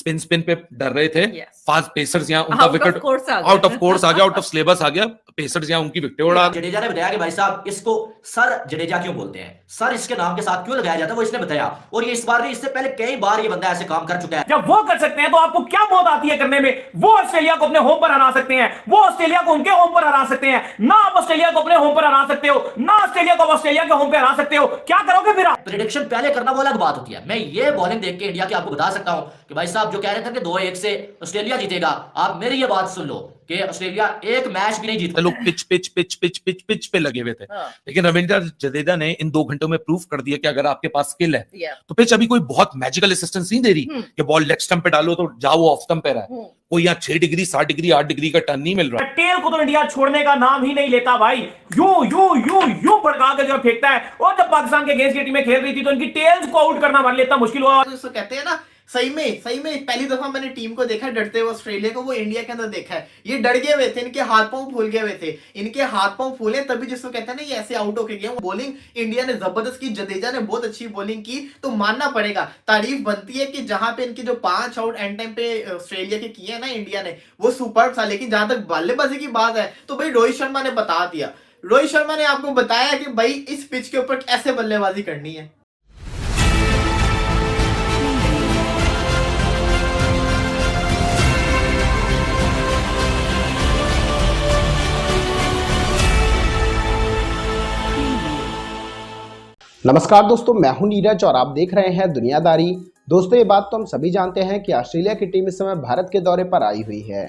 Spin spin पे डर रहे थे। Yes. फास्ट पेसर्स यहाँ उनका विकेट आउट ऑफ कोर्स आ गया, आउट ऑफ सिलेबस आ गया, पेसर्स यहाँ उनकी विकेट उड़ा। जडेजा ने बताया कि भाई साहब इसको सर जडेजा क्यों बोलते हैं, सर इसके नाम के साथ क्यों लगाया जाता है, वो इसने बताया। और ये इस बार नहीं, इससे पहले कई बार ये बंदा ऐसे काम कर चुका है। जब वो कर सकते हैं तो आपको क्या मौत आती है करने में। वो ऑस्ट्रेलिया को अपने होम पर हरा सकते हैं, वो ऑस्ट्रेलिया को उनके होम पर हरा सकते हैं, ना आप ऑस्ट्रेलिया को अपने होम पर हरा सकते हो, ना ऑस्ट्रेलिया को ऑस्ट्रेलिया के होम पे हरा सकते हो। क्या करोगे फिर आप? प्रेडिक्शन पहले करना वो अलग बात होती है। मैं ये बॉलिंग देख के इंडिया की आपको बता सकता हूं कि भाई साहब जो कह रहे थे कि 2-1 से ऑस्ट्रेलिया जीतेगा, आप मेरी ये बात सुन लो कि ऑस्ट्रेलिया एक मैच भी नहीं जीत। लोग पिच पे लगे हुए थे, लेकिन रविंद्र जडेजा ने इन 2 घंटों में प्रूफ कर दिया कि अगर आपके पास स्किल है तो पिच अभी कोई बहुत मैजिकल असिस्टेंस नहीं दे रही कि बॉल लेग स्टंप पे डालो तो जाओ ऑफ स्टंप पे रहा है। कोई यहाँ 6 डिग्री 7 डिग्री 8 डिग्री का टर्न नहीं मिल रहा। टेल को तो इंडिया छोड़ने का नाम ही नहीं लेता भाई, यूं भड़का के जो फेंकता है। और जब पाकिस्तान के अगेंस्ट की टीमें खेल रही थी तो इनकी टेल्स को आउट करना हमारे लिए इतना मुश्किल हुआ। तो कहते हैं ना, सही में पहली दफा मैंने टीम को देखा डरते हुए ऑस्ट्रेलिया को, वो इंडिया के अंदर देखा है। ये डर गए हुए थे, इनके हाथ पांव फूल गए हुए थे, इनके हाथ पांव फूले तभी जिसको कहते हैं ना ये ऐसे आउट होके गए। बॉलिंग इंडिया ने जबरदस्त की, जडेजा ने बहुत अच्छी बॉलिंग की, तो मानना पड़ेगा, तारीफ बनती है कि जहां पे इनके जो 5 आउट एंड टाइम पे ऑस्ट्रेलिया के किए ना इंडिया ने, वो सुपर था। लेकिन जहां तक बल्लेबाजी की बात है तो भाई रोहित शर्मा ने बता दिया, रोहित शर्मा ने आपको बताया कि भाई इस पिच के ऊपर कैसे बल्लेबाजी करनी है। नमस्कार दोस्तों, मैं हूं नीरज और आप देख रहे हैं दुनियादारी। दोस्तों ये बात तो हम सभी जानते हैं कि ऑस्ट्रेलिया की टीम इस समय भारत के दौरे पर आई हुई है।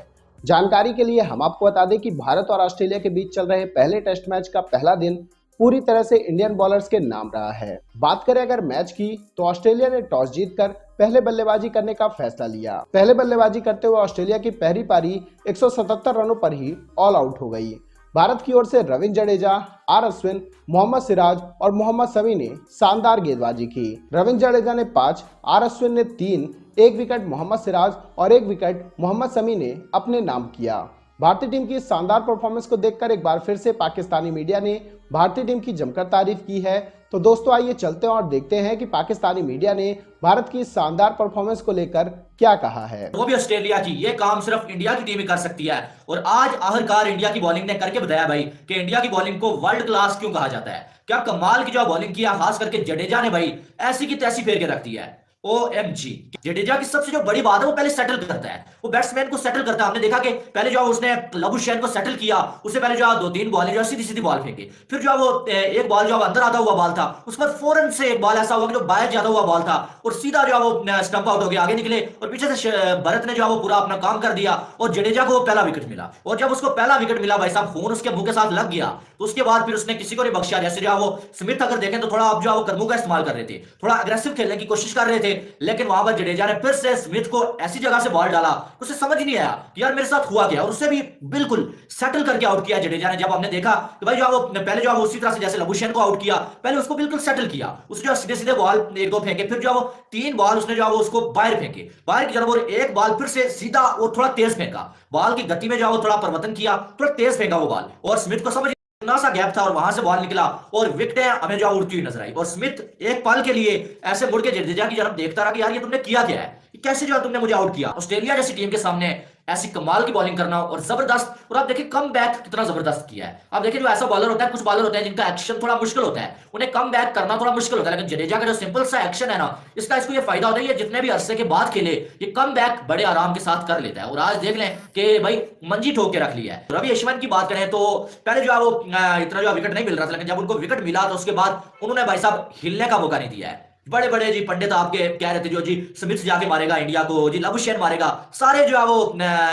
जानकारी के लिए हम आपको बता दें कि भारत और ऑस्ट्रेलिया के बीच चल रहे पहले टेस्ट मैच का पहला दिन पूरी तरह से इंडियन बॉलर्स के नाम रहा है। बात करें अगर मैच की तो ऑस्ट्रेलिया ने टॉस जीतकर पहले बल्लेबाजी करने का फैसला लिया। पहले बल्लेबाजी करते हुए ऑस्ट्रेलिया की पहली पारी 177 रनों पर ही ऑल आउट हो गई। भारत की ओर से रविंद्र जडेजा, आर अश्विन, मोहम्मद सिराज और मोहम्मद शमी ने शानदार गेंदबाजी की। रविंद्र जडेजा ने 5, आर अश्विन ने 3, 1 विकेट मोहम्मद सिराज और 1 विकेट मोहम्मद शमी ने अपने नाम किया। भारतीय टीम की शानदार परफॉर्मेंस को देखकर एक बार फिर से पाकिस्तानी मीडिया ने भारतीय टीम की जमकर तारीफ की है। तो दोस्तों आइए चलते हैं और देखते हैं कि पाकिस्तानी मीडिया ने भारत की शानदार परफॉर्मेंस को लेकर क्या कहा है। वो भी ऑस्ट्रेलिया की, ये काम सिर्फ इंडिया की टीम ही कर सकती है। और आज आखिरकार इंडिया की बॉलिंग ने करके बताया भाई कि इंडिया की बॉलिंग को वर्ल्ड क्लास क्यों कहा जाता है। क्या कमाल की जो बॉलिंग किया, खास करके जडेजा ने भाई ऐसी की तैसी फेर के रख दी है। OMG, जडेजा की सबसे जो बड़ी बात है वो पहले सेटल करता है, वो बैट्समैन को सेटल करता है। हमने देखा कि पहले जो उसने लबुशेन को सेटल किया, उससे पहले जो 2-3 बॉलें जो सीधी बॉल फेंकी, फिर जो वो एक बॉल जो अंदर आता हुआ बॉल था, उस पर फौरन से एक बॉल ऐसा हुआ कि जो बाहर जाता हुआ बॉल था और सीधा जो वो स्टंप आउट हो गया, आगे निकले और पीछे से भरत ने जो वो पूरा अपना काम कर दिया और जडेजा को पहला विकेट मिला। और जब उसको पहला विकेट मिला भाई साहब, फोन उसके मुंह के साथ लग गया, तो उसके बाद फिर उसने किसी को नहीं बख्शा। जैसे जो वो स्मिथ अगर देखें तो थोड़ा अब जो वो कदमों का इस्तेमाल कर रहे थे, थोड़ा अग्रेसिव खेलने की कोशिश कर रहे थे, लेकिन वहां जडेजा ने फिर से स्मिथ को ऐसी जगह से बॉल डाला, उसे समझ ही नहीं आया कि यार मेरे साथ हुआ क्या, और उससे भी बिल्कुल सेटल करके आउट किया जडेजा ने। जब हमने देखा कि भाई जो वो पहले जो वो उसी तरह से जैसे लबुशेन को आउट किया, पहले उसको बिल्कुल सेटल किया, उसने जो सीधे बॉल 1-2 फेंके, फिर जो वो 3 बॉल उसने जो वो उसको बाहर फेंके, बाहर की तरफ, और एक बॉल फिर से सीधा और थोड़ा तेज फेंका, बॉल की गति में जो वो थोड़ा परिवर्तन किया, थोड़ा तेज फेंका वो बॉल, और स्मिथ को समझ सा गैप था और वहां से बॉल निकला और विकेटें हमें जो उड़ती हुई नजर आई। और स्मिथ एक पल के लिए ऐसे मुड़ के जडेजा की तरफ देखता रहा कि यार ये तुमने किया क्या है, कैसे जो तुमने मुझे आउट किया। ऑस्ट्रेलिया जैसी टीम के सामने ऐसी कमाल की बॉलिंग करना और जबरदस्त, और आप देखिए कम बैक कितना जबरदस्त किया है। आप देखिए जो ऐसा बॉलर होता है, कुछ बॉलर होते हैं जिनका एक्शन थोड़ा मुश्किल होता है, उन्हें कम बैक करना थोड़ा मुश्किल होता है, लेकिन जडेजा का जो सिंपल सा एक्शन है ना, इसको ये फायदा होता है, ये जितने भी अरसे के बाद खेले ये कम बैक बड़े आराम के साथ कर लेता है। और आज देख लें कि भाई मंजी ठोक के रख लिया है। रवि अश्विन की बात करें तो पहले जो वो इतना जो विकेट नहीं मिल रहा था, लेकिन जब उनको विकेट मिला तो उसके बाद उन्होंने भाई साहब हिलने का मौका नहीं दिया है। बड़े बड़े जी पंडित आपके कह रहे थे जो जी स्मिथ जाके मारेगा इंडिया को, जी लबुशेन मारेगा, सारे जो है वो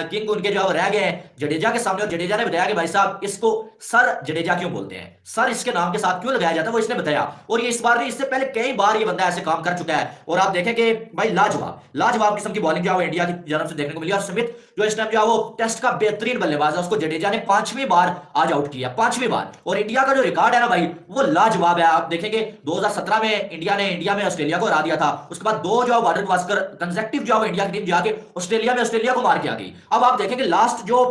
किंग उनके जो रह गए हैं जडेजा के सामने। और जडेजा ने बताया कि भाई साहब इसको सर जडेजा क्यों बोलते हैं, सर इसके नाम के साथ क्यों लगाया जाता है, वो इसने बताया। और ये इस बार नहीं, इससे पहले कई बार ये बंदा ऐसे काम कर चुका है। और आप देखें कि भाई लाजवाब किस्म की बॉलिंग जो है इंडिया की जन्म से देखने को मिली। और स्मिथ जो इस टाइम जो है वो टेस्ट का बेहतरीन बल्लेबाज है, उसको जडेजा ने 5वीं बार आज आउट किया, 5वीं बार। और इंडिया का जो रिकॉर्ड है ना भाई वो लाजवाब है। आप देखेंगे 2017 में इंडिया में ऑस्ट्रेलिया को हरा दिया था, उसके बाद 2 जो बॉर्डर क्रॉसकर कंसेक्टिव जो इंडिया की टीम जाके ऑस्ट्रेलिया को मार के आ गई। अब आप देखेंगे लास्ट जो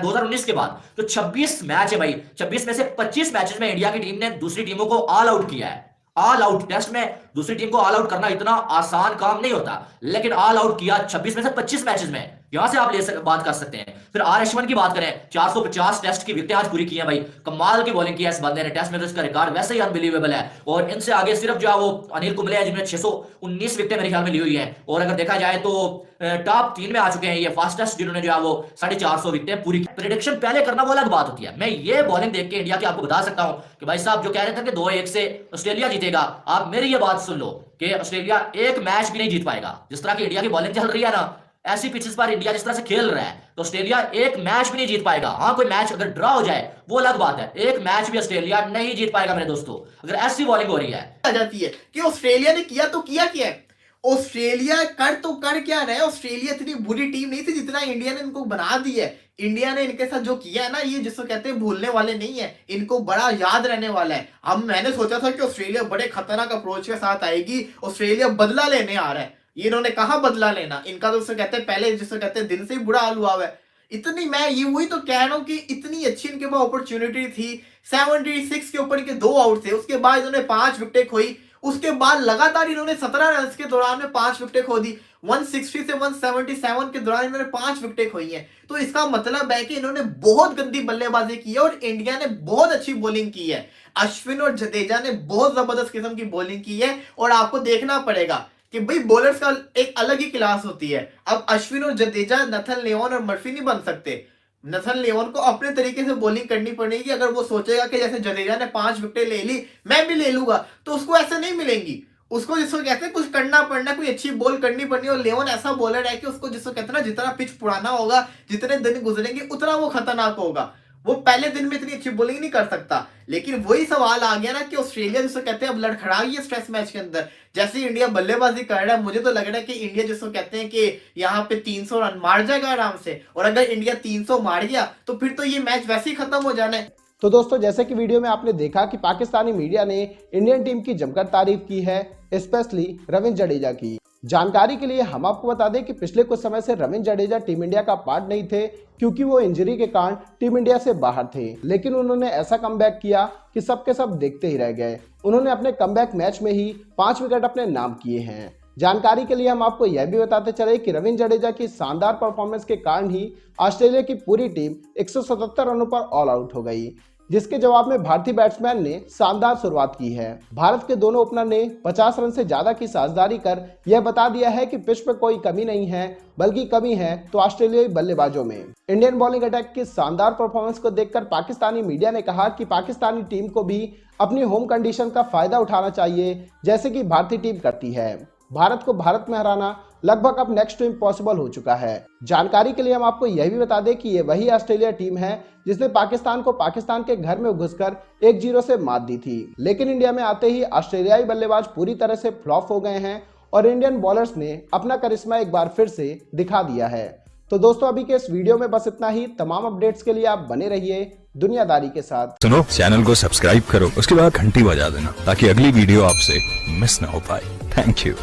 2019 के बाद जो 26 मैच है भाई, 26 में से 25 मैचेस में इंडिया की टीम ने दूसरी टीमों को ऑल आउट किया है। ऑल आउट टेस्ट में दूसरी टीम को ऑल आउट करना इतना आसान काम नहीं होता, लेकिन ऑल आउट किया 26 में से 25 मैचेस में। यहां से आप बात कर सकते हैं। फिर आर अश्विन की बात करें, 450 टेस्ट की विकेटें आज पूरी की हैं भाई, कमाल की बॉलिंग की है इस बंदे ने। टेस्ट में तो इसका रिकॉर्ड वैसे ही अनबिलीवेबल है। और इनसे आगे सिर्फ जो है वो अनिल कुंबले है, जिन्होंने 619 विकेटें मेरे ख्याल में ली हुई है। और अगर देखा जाए तो टॉप 3 में आ चुके हैं ये फास्टेस्ट, जिन्होंने जो है वो 450 विकेटें पूरी की। प्रेडिक्शन पहले करना वो अलग बात होती है। मैं ये बॉलिंग देख के इंडिया की आपको बता सकता हूं कि भाई साहब जो कह रहे थे कि 2-1 से ऑस्ट्रेलिया जीतेगा, आप मेरी ये बात सुन लो कि ऑस्ट्रेलिया एक मैच भी नहीं जीत पाएगा। जिस तरह की इंडिया की बॉलिंग चल रही है ना, ऐसी पिचेस पर इंडिया जिस तरह से खेल रहा है, तो ऑस्ट्रेलिया एक मैच भी नहीं जीत पाएगा। हाँ, कोई मैच अगर ड्रॉ हो जाए वो अलग बात है, एक मैच भी ऑस्ट्रेलिया नहीं जीत पाएगा मेरे दोस्तों, अगर ऐसी बॉलिंग हो रही है। आ जाती है कि ऑस्ट्रेलिया ने किया तो किया क्या है, ऑस्ट्रेलिया कर क्या रहा है। ऑस्ट्रेलिया इतनी बुरी टीम नहीं थी जितना इंडिया ने इनको बना दी है। इंडिया ने इनके साथ जो किया है ना, ये जिसको कहते हैं भूलने वाले नहीं है, इनको बड़ा याद रहने वाला है। मैंने सोचा था कि ऑस्ट्रेलिया बड़े खतरनाक अप्रोच के साथ आएगी, ऑस्ट्रेलिया बदला लेने आ रहा है। ये इन्होंने कहा बदला लेना, इनका तो कहते हैं पहले जिसको कहते हैं दिन से ही बुरा हाल हुआ है। इतनी मैं ये वही तो कह रहा हूँ कि इतनी अच्छी इनके पास अपॉर्चुनिटी थी। 76 के ऊपर इनके 2 आउट थे, उसके बाद इन्होंने 5 विकेटें खोई। उसके बाद लगातार इन्होंने 17 रन के दौरान में 5 विकेटें खो दी। 160 से 177 के दौरान इन्होंने 5 विकेटें खोई हैं। तो इसका मतलब है कि इन्होंने बहुत गंदी बल्लेबाजी की है और इंडिया ने बहुत अच्छी बॉलिंग की है। अश्विन और जडेजा ने बहुत जबरदस्त किस्म की बॉलिंग की है और आपको देखना पड़ेगा कि भाई बॉलर्स का एक अलग ही क्लास होती है। अब अश्विन और जडेजा नथन लियोन और मर्फी नहीं बन सकते। नथन लियोन को अपने तरीके से बॉलिंग करनी पड़ेगी। अगर वो सोचेगा कि जैसे जडेजा ने 5 विकेटें ले ली मैं भी ले लूंगा, तो उसको ऐसे नहीं मिलेंगी। उसको जिसको कहते हैं कुछ करना पड़ना, कोई अच्छी बॉल करनी पड़नी। और लियोन ऐसा बॉलर है कि उसको जिसको कहते हैं ना, जितना पिच पुराना होगा, जितने दिन गुजरेंगे उतना वो खतरनाक होगा। वो पहले दिन में इतनी अच्छी बॉलिंग नहीं कर सकता। लेकिन वही सवाल आ गया ना कि ऑस्ट्रेलिया जिसको कहते हैं अब लड़खड़ा गई है स्ट्रेस मैच के अंदर। जैसे इंडिया बल्लेबाजी कर रहा है, मुझे तो लग रहा है कि इंडिया जिसको कहते हैं कि यहाँ पे 300 रन मार जाएगा आराम से। और अगर इंडिया 300 मार गया तो फिर तो ये मैच वैसे ही खत्म हो जाना है। तो दोस्तों, जैसे कि वीडियो में आपने देखा कि पाकिस्तानी मीडिया ने इंडियन टीम की जमकर तारीफ की है, स्पेशली रविंद्र जडेजा की। जानकारी के लिए हम आपको बता दें कि पिछले कुछ समय से रविंद्र जडेजा टीम इंडिया का पार्ट नहीं थे, क्योंकि वो इंजरी के कारण टीम इंडिया से बाहर थे। लेकिन उन्होंने ऐसा कमबैक किया कि सबके सब देखते ही रह गए। उन्होंने अपने कमबैक मैच में ही 5 विकेट अपने नाम किए हैं। जानकारी के लिए हम आपको यह भी बताते चले कि रविंद्र जडेजा की शानदार परफॉर्मेंस के कारण ही ऑस्ट्रेलिया की पूरी टीम 177 रनों पर ऑल आउट हो गई, जिसके जवाब में भारतीय बैट्समैन ने शानदार शुरुआत की है। भारत के दोनों ओपनर ने 50 रन से ज्यादा की साझेदारी कर यह बता दिया है कि पिच पर कोई कमी नहीं है, बल्कि कमी है तो ऑस्ट्रेलियाई बल्लेबाजों में। इंडियन बॉलिंग अटैक की शानदार परफॉर्मेंस को देखकर पाकिस्तानी मीडिया ने कहा कि पाकिस्तानी टीम को भी अपनी होम कंडीशन का फायदा उठाना चाहिए, जैसे कि भारतीय टीम करती है। भारत को भारत में हराना लगभग अब नेक्स्ट टू इम्पॉसिबल हो चुका है। जानकारी के लिए हम आपको यह भी बता दें कि ये वही ऑस्ट्रेलिया टीम है जिसने पाकिस्तान को पाकिस्तान के घर में घुसकर 1-0 से मात दी थी। लेकिन इंडिया में आते ही ऑस्ट्रेलियाई बल्लेबाज पूरी तरह से फ्लॉप हो गए हैं और इंडियन बॉलर्स ने अपना करिश्मा एक बार फिर से दिखा दिया है। तो दोस्तों, अभी के इस वीडियो में बस इतना ही। तमाम अपडेट्स के लिए आप बने रहिए दुनियादारी के साथ। सुनो, चैनल को सब्सक्राइब करो, उसके बाद घंटी बजा देना ताकि अगली वीडियो आपसे मिस ना हो पाए। Thank you.